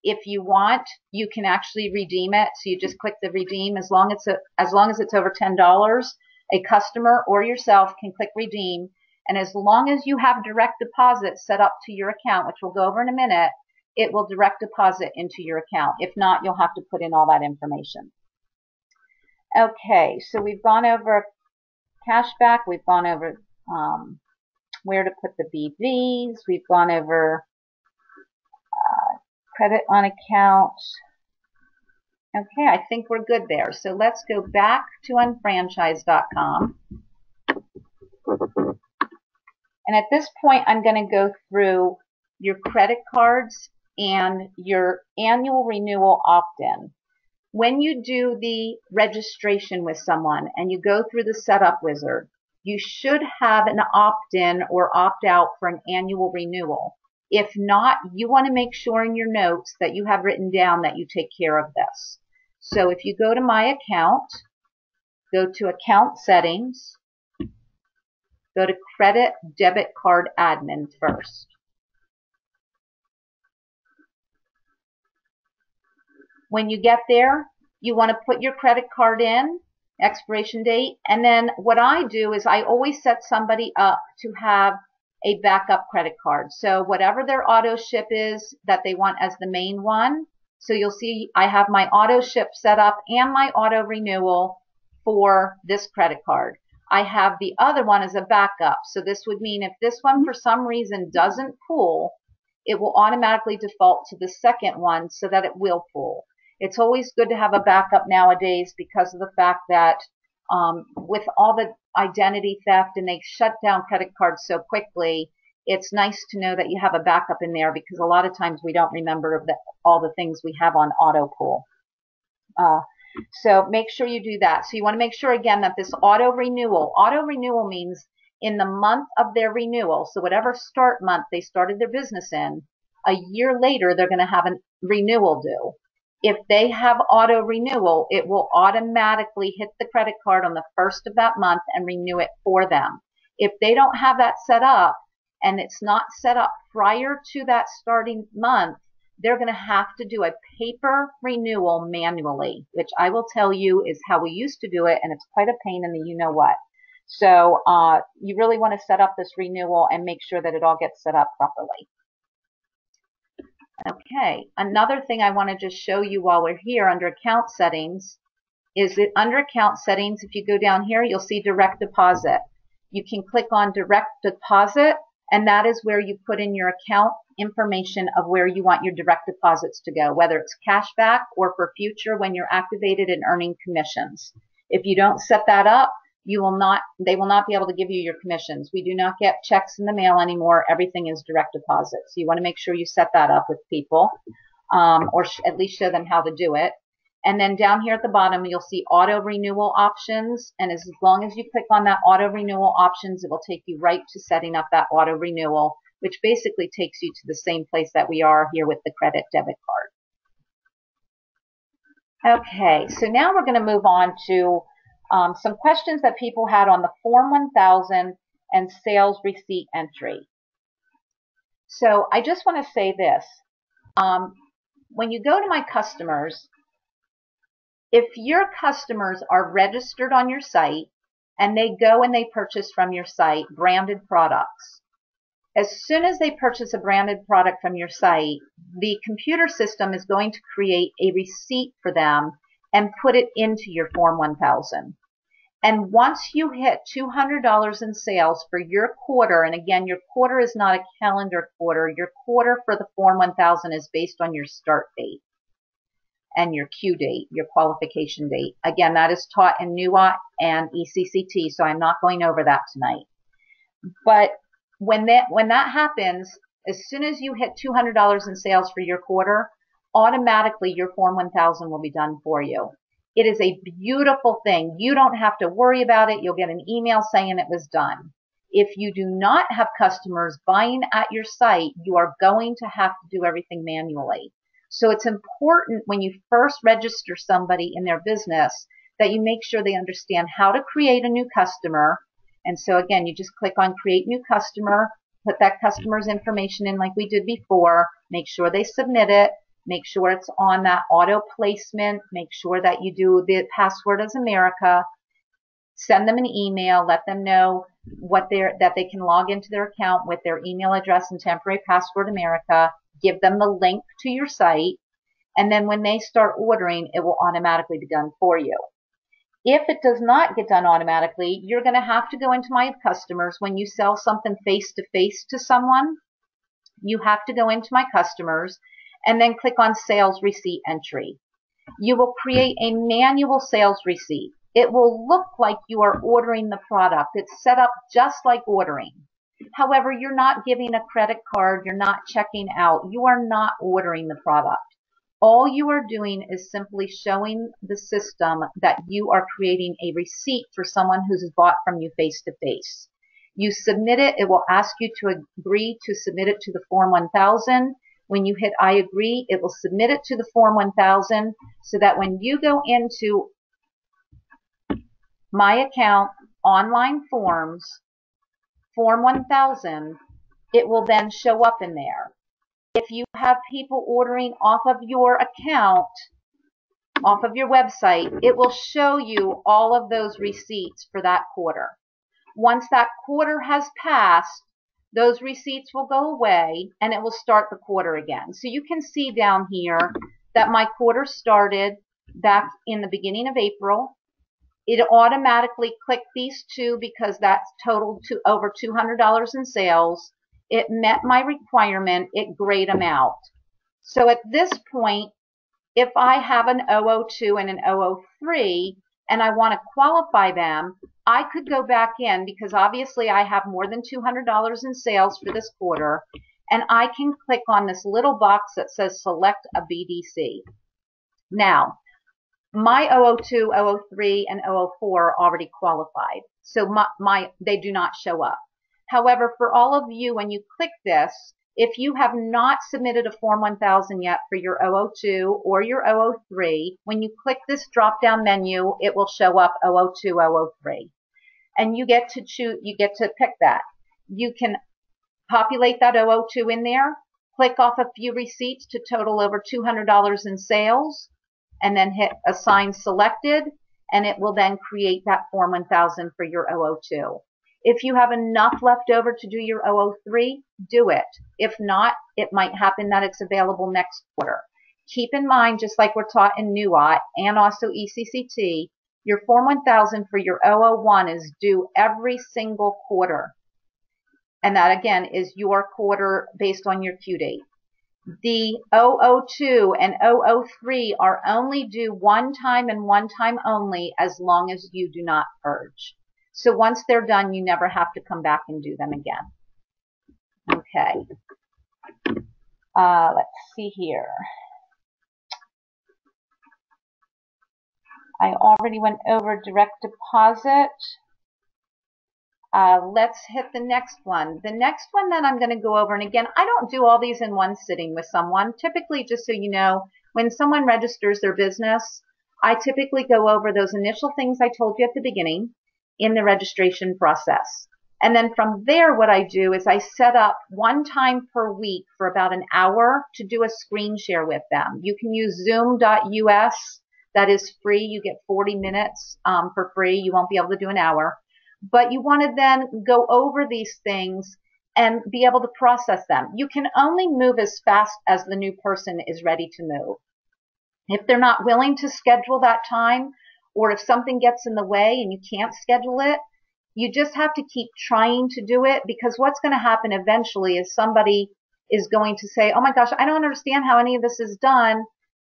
if you want, you can actually redeem it. So you just click the redeem. As long as it's over $10, a customer or yourself can click redeem. And as long as you have direct deposit set up to your account, which we'll go over in a minute, it will direct deposit into your account. If not, you'll have to put in all that information. Okay, so we've gone over cashback. We've gone over where to put the BVs. We've gone over credit on account. Okay, I think we're good there. So let's go back to unfranchise.com. And at this point, I'm going to go through your credit cards and your annual renewal opt-in. When you do the registration with someone and you go through the setup wizard, you should have an opt-in or opt-out for an annual renewal. If not, you want to make sure in your notes that you have written down that you take care of this. So if you go to My Account, go to Account Settings, go to Credit Debit Card Admin first. When you get there, you want to put your credit card in, expiration date, and then what I do is I always set somebody up to have a backup credit card. So whatever their auto ship is that they want as the main one, so you'll see I have my auto ship set up and my auto renewal for this credit card. I have the other one as a backup. So this would mean if this one for some reason doesn't pull, it will automatically default to the second one so that it will pull. It's always good to have a backup nowadays because of the fact that with all the identity theft and they shut down credit cards so quickly, it's nice to know that you have a backup in there because a lot of times we don't remember all the things we have on auto pull. So make sure you do that. So you want to make sure again that this auto renewal means in the month of their renewal, so whatever start month they started their business in, a year later they're going to have a renewal due. If they have auto renewal, it will automatically hit the credit card on the first of that month and renew it for them. If they don't have that set up and it's not set up prior to that starting month, they're going to have to do a paper renewal manually, which I will tell you is how we used to do it, and it's quite a pain in the you-know-what. So you really want to set up this renewal and make sure that it all gets set up properly. Okay, another thing I want to just show you while we're here under account settings is that under account settings, if you go down here, you'll see direct deposit. You can click on direct deposit, and that is where you put in your account information of where you want your direct deposits to go, whether it's cashback or for future when you're activated and earning commissions. If you don't set that up, they will not be able to give you your commissions. We do not get checks in the mail anymore. Everything is direct deposit. So you want to make sure you set that up with people, or at least show them how to do it. And then down here at the bottom, you'll see auto renewal options. And as long as you click on that auto renewal options, it will take you right to setting up that auto renewal, which basically takes you to the same place that we are here with the credit debit card. Okay, so now we're going to move on to some questions that people had on the Form 1000 and sales receipt entry. So I just want to say this. When you go to my customers, if your customers are registered on your site and they go and they purchase from your site branded products, as soon as they purchase a branded product from your site, the computer system is going to create a receipt for them and put it into your Form 1000. And once you hit $200 in sales for your quarter, and again, your quarter is not a calendar quarter. Your quarter for the Form 1000 is based on your start date and your Q date, your qualification date. Again, that is taught in NUOT and ECCT, so I'm not going over that tonight. But when that happens, as soon as you hit $200 in sales for your quarter, automatically your Form 1000 will be done for you. It is a beautiful thing. You don't have to worry about it. You'll get an email saying it was done. If you do not have customers buying at your site, you are going to have to do everything manually. So it's important when you first register somebody in their business that you make sure they understand how to create a new customer. And so again, you just click on create new customer, put that customer's information in like we did before, make sure they submit it, make sure it's on that auto placement, make sure that you do the password as America, send them an email, let them know that they can log into their account with their email address and temporary password America, give them the link to your site, and then when they start ordering, it will automatically be done for you. If it does not get done automatically, you're going to have to go into My Customers. When you sell something face-to-face to someone, you have to go into My Customers and then click on Sales Receipt Entry. You will create a manual sales receipt. It will look like you are ordering the product. It's set up just like ordering. However, you're not giving a credit card. You're not checking out. You are not ordering the product. All you are doing is simply showing the system that you are creating a receipt for someone who's bought from you face-to-face. You submit it. It will ask you to agree to submit it to the Form 1000. When you hit I agree, it will submit it to the Form 1000 so that when you go into My Account, Online Forms, Form 1000, it will then show up in there. If you have people ordering off of your account, off of your website, it will show you all of those receipts for that quarter. Once that quarter has passed, those receipts will go away and it will start the quarter again. So you can see down here that my quarter started back in the beginning of April. It automatically clicked these two because that's totaled to over $200 in sales. It met my requirement. It grayed them out. So at this point, if I have an 002 and an 003 and I want to qualify them, I could go back in because obviously I have more than $200 in sales for this quarter, and I can click on this little box that says select a BDC. Now, my 002, 003, and 004 are already qualified, so they do not show up. However, for all of you, when you click this, if you have not submitted a Form 1000 yet for your 002 or your 003, when you click this drop-down menu, it will show up 002, 003. And you get to choose, you get to pick that. You can populate that 002 in there, click off a few receipts to total over $200 in sales, and then hit Assign Selected, and it will then create that Form 1000 for your 002. If you have enough left over to do your 003, do it. If not, it might happen that it's available next quarter. Keep in mind, just like we're taught in NUOT and also ECCT, your Form 1000 for your 001 is due every single quarter. And that, again, is your quarter based on your Q date. The 002 and 003 are only due one time and one time only as long as you do not purge. So once they're done, you never have to come back and do them again. Okay. Let's see here. I already went over direct deposit. Let's hit the next one. The next one that I'm going to go over, and again, I don't do all these in one sitting with someone. Typically, just so you know, when someone registers their business, I typically go over those initial things I told you at the beginning in the registration process. And then from there, what I do is I set up one time per week for about an hour to do a screen share with them. You can use zoom.us. That is free. You get 40 minutes for free. You won't be able to do an hour. But you want to then go over these things and be able to process them. You can only move as fast as the new person is ready to move. If they're not willing to schedule that time, or if something gets in the way and you can't schedule it, you just have to keep trying to do it, because what's going to happen eventually is somebody is going to say, oh my gosh, I don't understand how any of this is done.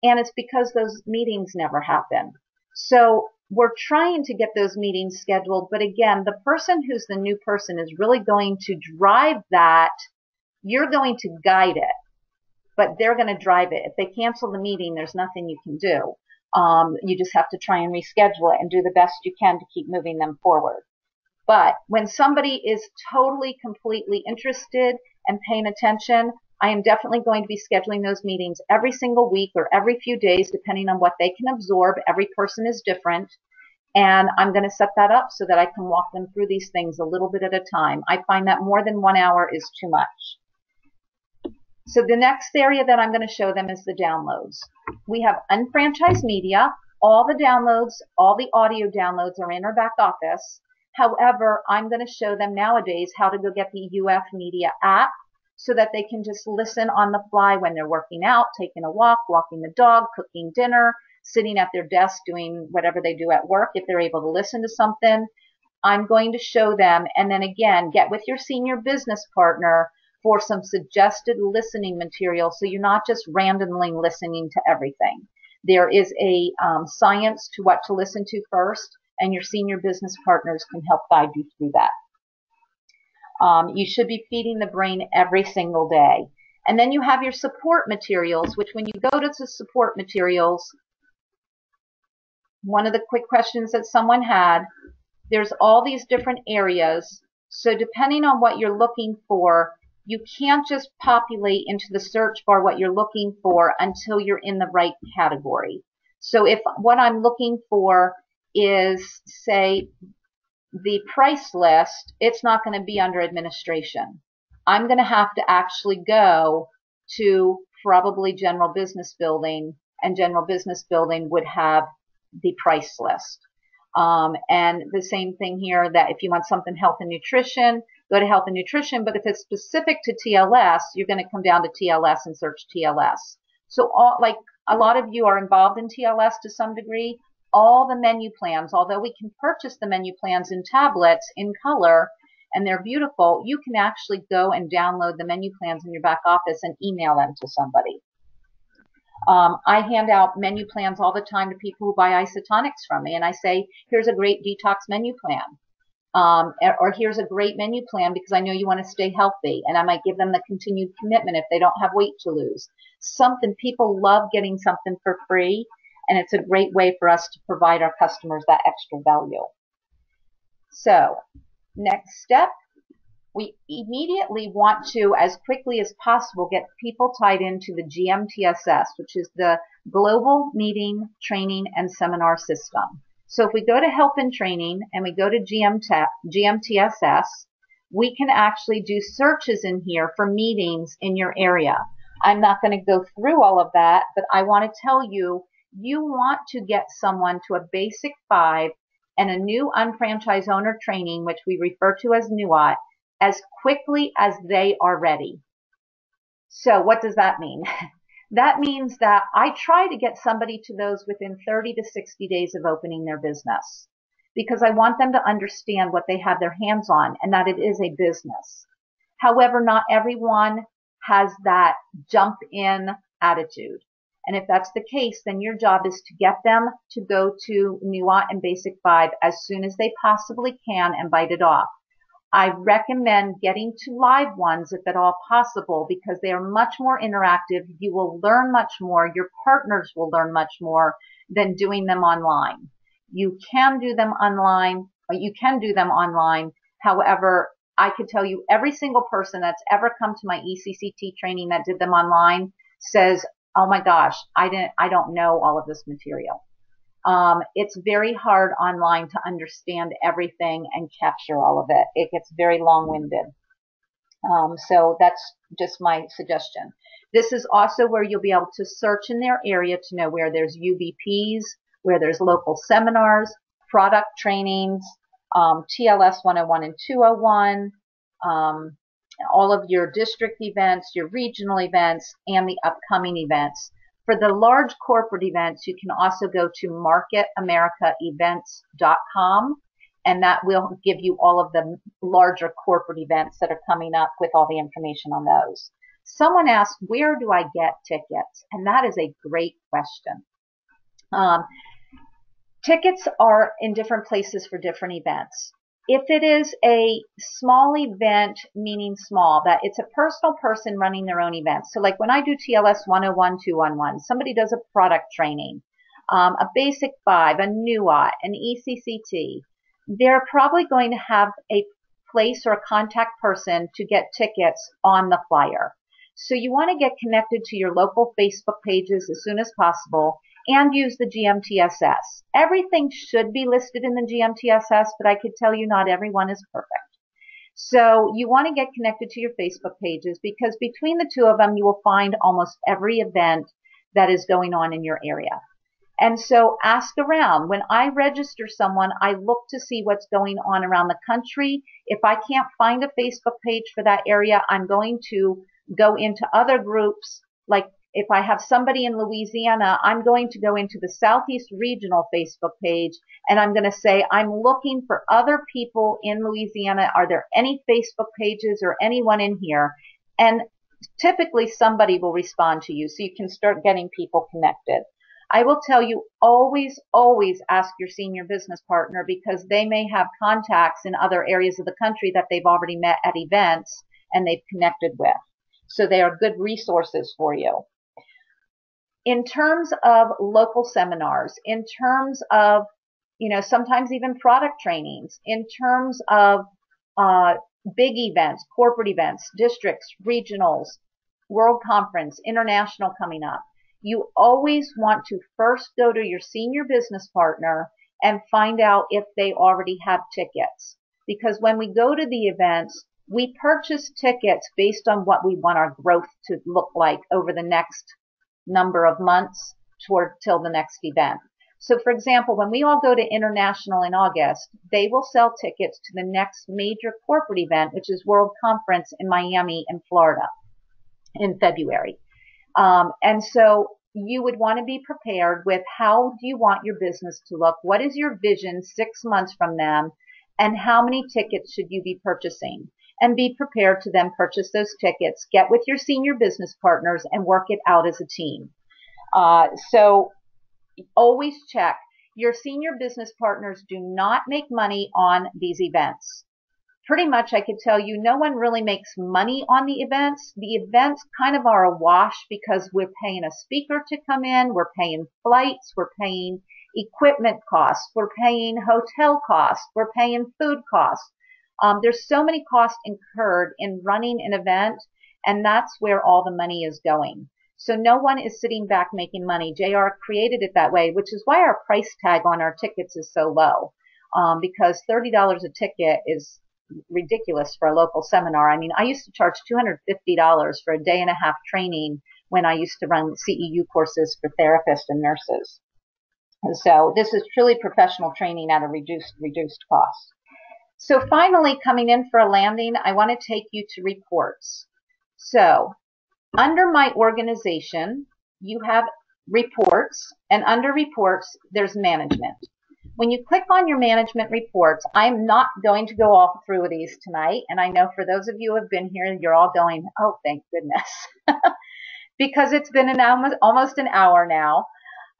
And it's because those meetings never happen. So we're trying to get those meetings scheduled. But again, the person who's the new person is really going to drive that. You're going to guide it, but they're going to drive it. If they cancel the meeting, there's nothing you can do. You just have to try and reschedule it and do the best you can to keep moving them forward. But when somebody is totally, completely interested and paying attention, I am definitely going to be scheduling those meetings every single week or every few days, depending on what they can absorb. Every person is different. And I'm going to set that up so that I can walk them through these things a little bit at a time. I find that more than 1 hour is too much. So the next area that I'm going to show them is the downloads. We have unfranchised media. All the downloads, all the audio downloads are in our back office. However, I'm going to show them nowadays how to go get the UF Media app so that they can just listen on the fly when they're working out, taking a walk, walking the dog, cooking dinner, sitting at their desk doing whatever they do at work. If they're able to listen to something, I'm going to show them. And then again, get with your senior business partner for some suggested listening material so you're not just randomly listening to everything. There is a science to what to listen to first, and your senior business partners can help guide you through that. You should be feeding the brain every single day. And then you have your support materials, which when you go to the support materials, one of the quick questions that someone had, there's all these different areas. So depending on what you're looking for, you can't just populate into the search bar what you're looking for until you're in the right category. So if what I'm looking for is, say, the price list, it's not going to be under administration. I'm going to have to actually go to probably general business building, and general business building would have the price list. And the same thing here, that if you want something health and nutrition, go to health and nutrition. But if it's specific to TLS, you're going to come down to TLS and search TLS. So like a lot of you are involved in TLS to some degree. All the menu plans, although we can purchase the menu plans in tablets in color, and they're beautiful, you can actually go and download the menu plans in your back office and email them to somebody. I hand out menu plans all the time to people who buy isotonics from me, and I say, here's a great detox menu plan. Or here's a great menu plan because I know you want to stay healthy, and I might give them the continued commitment if they don't have weight to lose. Something, people love getting something for free, and it's a great way for us to provide our customers that extra value. So, next step, we immediately want to, as quickly as possible, get people tied into the GMTSS, which is the Global Meeting, Training, and Seminar System. So if we go to Help and Training and we go to GMTSS, we can actually do searches in here for meetings in your area. I'm not going to go through all of that, but I want to tell you, you want to get someone to a basic 5 and a new unfranchised owner training, which we refer to as NUOT, as quickly as they are ready. So what does that mean? That means that I try to get somebody to those within 30 to 60 days of opening their business, because I want them to understand what they have their hands on and that it is a business. However, not everyone has that jump in attitude. And if that's the case, then your job is to get them to go to NUOT and Basic 5 as soon as they possibly can and bite it off. I recommend getting to live ones if at all possible, because they are much more interactive. You will learn much more. Your partners will learn much more than doing them online. You can do them online. However, I could tell you every single person that's ever come to my ECCT training that did them online says, oh my gosh, I don't know all of this material. It's very hard online to understand everything and capture all of it. It gets very long-winded. So that's just my suggestion. This is also where you'll be able to search in their area to know where there's UBPs, where there's local seminars, product trainings, TLS 101 and 201, all of your district events, your regional events, and the upcoming events. For the large corporate events, you can also go to marketamericaevents.com, and that will give you all of the larger corporate events that are coming up with all the information on those. Someone asked, where do I get tickets? And that is a great question. Tickets are in different places for different events. If it is a small event, meaning small, that it's a personal person running their own event. So like when I do TLS 101, 211, somebody does a product training, a basic 5, a NUOT, an ECCT, they're probably going to have a place or a contact person to get tickets on the flyer. So you want to get connected to your local Facebook pages as soon as possible and use the GMTSS. Everything should be listed in the GMTSS, but I could tell you not everyone is perfect. So you want to get connected to your Facebook pages, because between the two of them, you will find almost every event that is going on in your area. And so ask around. When I register someone, I look to see what's going on around the country. If I can't find a Facebook page for that area, I'm going to go into other groups. Like if I have somebody in Louisiana, I'm going to go into the Southeast Regional Facebook page, and I'm going to say, I'm looking for other people in Louisiana. Are there any Facebook pages or anyone in here? And typically somebody will respond to you, so you can start getting people connected. I will tell you, always, always ask your senior business partner, because they may have contacts in other areas of the country that they've already met at events and they've connected with. So they are good resources for you. In terms of local seminars, in terms of, sometimes even product trainings, in terms of big events, corporate events, districts, regionals, world conference, international coming up, you always want to first go to your senior business partner and find out if they already have tickets. Because when we go to the events, we purchase tickets based on what we want our growth to look like over the next number of months till the next event. So for example, when we all go to international in August, they will sell tickets to the next major corporate event, which is World Conference in Miami in Florida in February. And so you would want to be prepared with, how do you want your business to look? What is your vision 6 months from them? And how many tickets should you be purchasing? And be prepared to then purchase those tickets, get with your senior business partners, and work it out as a team. So always check. Your senior business partners do not make money on these events. Pretty much I could tell you, no one really makes money on the events. The events kind of are a wash, because we're paying a speaker to come in, we're paying flights, we're paying equipment costs, we're paying hotel costs, we're paying food costs. There's so many costs incurred in running an event, and that's where all the money is going. So no one is sitting back making money. JR created it that way, which is why our price tag on our tickets is so low, because $30 a ticket is ridiculous for a local seminar. I mean, I used to charge $250 for a day and a half training when I used to run CEU courses for therapists and nurses. And so this is truly professional training at a reduced cost. So finally, coming in for a landing, I want to take you to reports. So under my organization, you have reports, and under reports, there's management. When you click on your management reports, I'm not going to go all through these tonight. And I know for those of you who have been here, you're all going, oh, thank goodness, because it's been almost an hour now.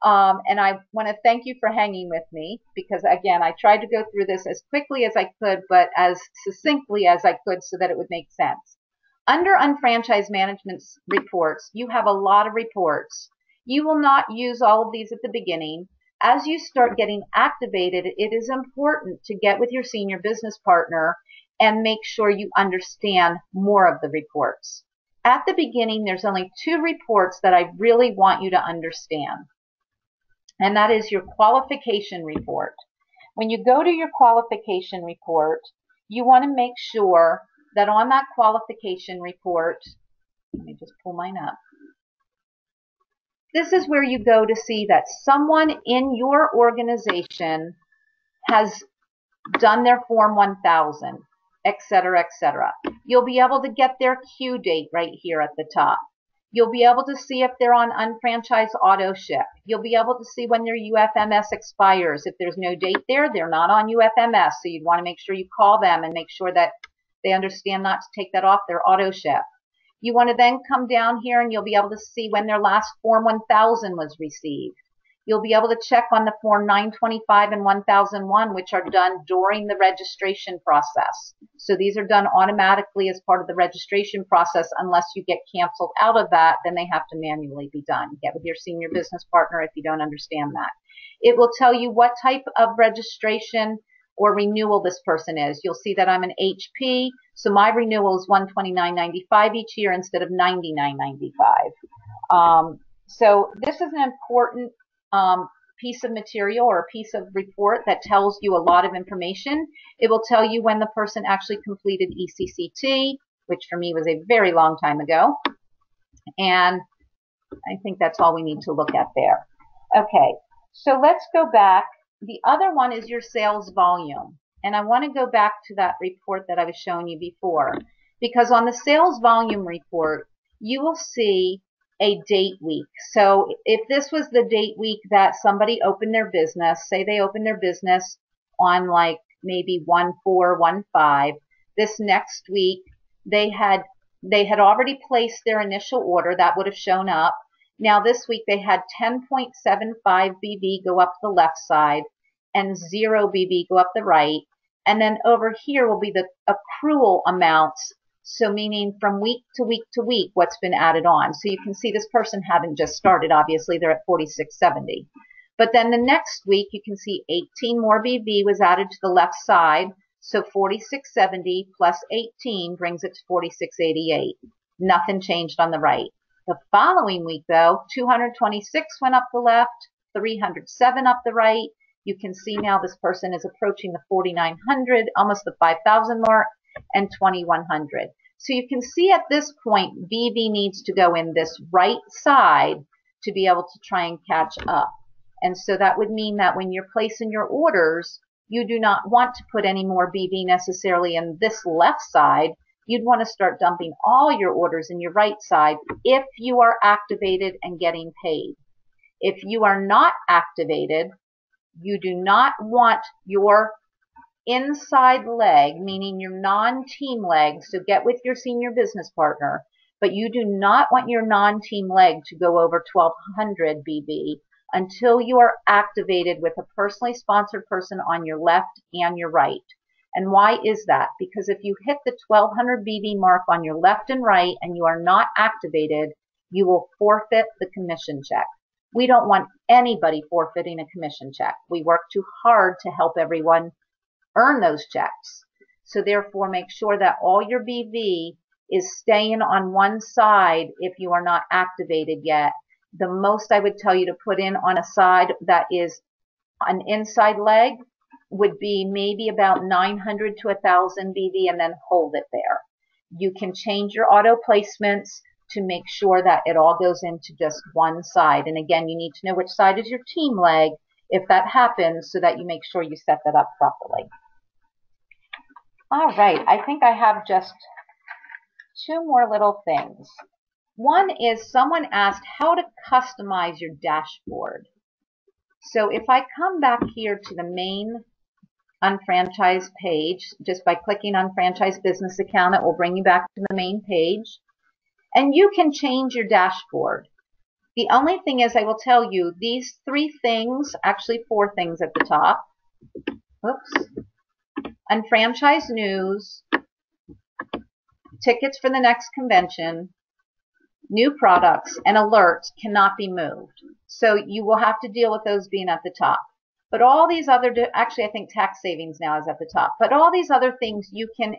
And I want to thank you for hanging with me, because again, I tried to go through this as quickly as I could, but as succinctly as I could so that it would make sense. Under unfranchised management reports, you have a lot of reports. You will not use all of these at the beginning. As you start getting activated, it is important to get with your senior business partner and make sure you understand more of the reports. At the beginning, there's only 2 reports that I really want you to understand. And that is your qualification report. When you go to your qualification report, you want to make sure that on that qualification report, let me just pull mine up. This is where you go to see that someone in your organization has done their Form 1000, et cetera, et cetera. You'll be able to get their Q date right here at the top. You'll be able to see if they're on unfranchised auto ship. You'll be able to see when their UFMS expires. If there's no date there, they're not on UFMS. So you'd want to make sure you call them and make sure that they understand not to take that off their auto ship. You want to then come down here and you'll be able to see when their last Form 1000 was received. You'll be able to check on the Form 925 and 1001, which are done during the registration process. So these are done automatically as part of the registration process. Unless you get canceled out of that, then they have to manually be done. Get with your senior business partner if you don't understand that. It will tell you what type of registration or renewal this person is. You'll see that I'm an HP, so my renewal is $129.95 each year instead of $99.95. So this is an important piece of material or a piece of report that tells you a lot of information. It will tell you when the person actually completed ECCT, which for me was a very long time ago. And I think that's all we need to look at there. Okay, so let's go back. The other one is your sales volume. And I want to go back to that report that I was showing you before. Because on the sales volume report, you will see a date week. So if this was the date week that somebody opened their business, say they opened their business on like maybe 1/4/15, this next week they had already placed their initial order. That would have shown up. Now this week they had 10.75 BV go up the left side and 0 BV go up the right. And then over here will be the accrual amounts. So meaning from week to week to week, what's been added on. So you can see this person hadn't just started. Obviously, they're at 46.70. But then the next week, you can see 18 more BV was added to the left side. So 46.70 plus 18 brings it to 46.88. Nothing changed on the right. The following week, though, 226 went up the left, 307 up the right. You can see now this person is approaching the 4,900, almost the 5,000 mark, and 2,100. So you can see at this point, BV needs to go in this right side to be able to try and catch up. And so that would mean that when you're placing your orders, you do not want to put any more BV necessarily in this left side. You'd want to start dumping all your orders in your right side if you are activated and getting paid. If you are not activated, you do not want your inside leg, meaning your non-team leg, so get with your senior business partner, but you do not want your non-team leg to go over 1,200 BV until you are activated with a personally sponsored person on your left and your right. And why is that? Because if you hit the 1,200 BV mark on your left and right and you are not activated, you will forfeit the commission check. We don't want anybody forfeiting a commission check. We work too hard to help everyone earn those checks. So therefore, make sure that all your BV is staying on one side if you are not activated yet. The most I would tell you to put in on a side that is an inside leg would be maybe about 900 to 1,000 BV and then hold it there. You can change your auto placements to make sure that it all goes into just one side. And again, you need to know which side is your team leg if that happens so that you make sure you set that up properly. All right, I think I have just two more little things. One is someone asked how to customize your dashboard. So if I come back here to the main unfranchised page, just by clicking on Franchise Business Account, it will bring you back to the main page. And you can change your dashboard. The only thing is I will tell you these three things, actually four things at the top. Oops. Unfranchised news, tickets for the next convention, new products, and alerts cannot be moved. So you will have to deal with those being at the top. But all these other, actually I think tax savings now is at the top. But all these other things you can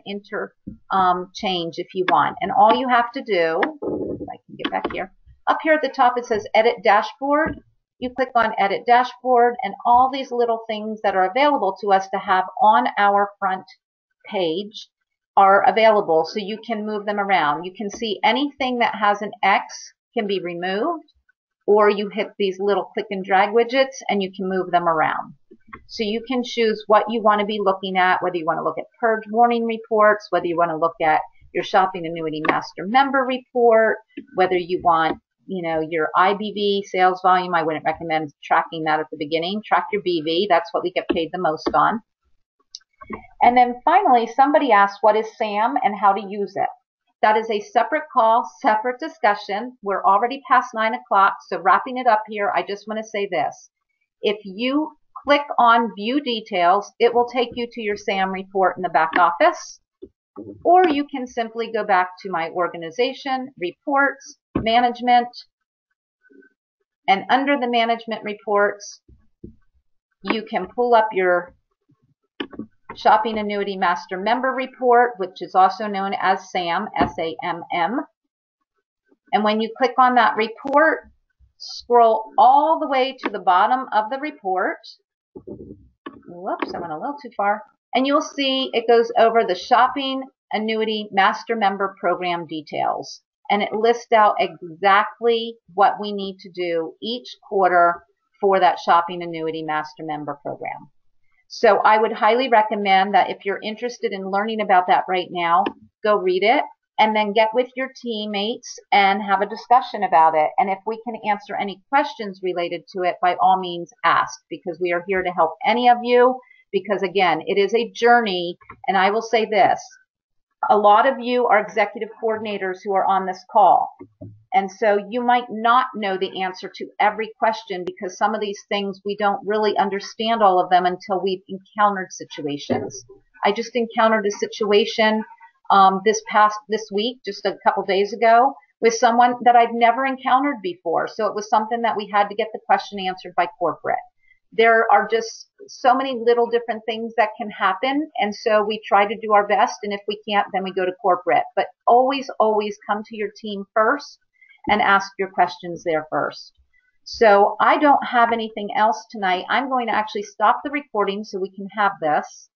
change if you want. And all you have to do, if I can get back here, up here at the top it says Edit Dashboard. You click on Edit Dashboard, and all these little things that are available to us to have on our front page are available, so you can move them around. You can see anything that has an X can be removed, or you hit these little click and drag widgets and you can move them around. So you can choose what you want to be looking at, whether you want to look at purge warning reports, whether you want to look at your shopping annuity master member report, whether you want, your IBV sales volume. I wouldn't recommend tracking that at the beginning. Track your BV. That's what we get paid the most on. And then finally, somebody asked, what is SAM and how to use it? That is a separate call, separate discussion. We're already past 9 o'clock, so wrapping it up here, I just want to say this. If you click on View Details, it will take you to your SAM report in the back office, or you can simply go back to my organization, reports, management, and under the management reports, you can pull up your Shopping Annuity Master Member Report, which is also known as SAM, S-A-M-M. And when you click on that report, scroll all the way to the bottom of the report. Whoops, I went a little too far. And you'll see it goes over the Shopping Annuity Master Member Program details. And it lists out exactly what we need to do each quarter for that Shopping Annuity Master Member Program. So I would highly recommend that if you're interested in learning about that right now, go read it and then get with your teammates and have a discussion about it. And if we can answer any questions related to it, by all means ask, because we are here to help any of you, because again, it is a journey. And I will say this, a lot of you are executive coordinators who are on this call. And so you might not know the answer to every question, because some of these things we don't really understand all of them until we've encountered situations. I just encountered a situation this week, just a couple days ago, with someone that I've never encountered before. So it was something that we had to get the question answered by corporate. There are just so many little different things that can happen. And so we try to do our best. And if we can't, then we go to corporate. But always, always come to your team first and ask your questions there first. So I don't have anything else tonight. I'm going to actually stop the recording so we can have this.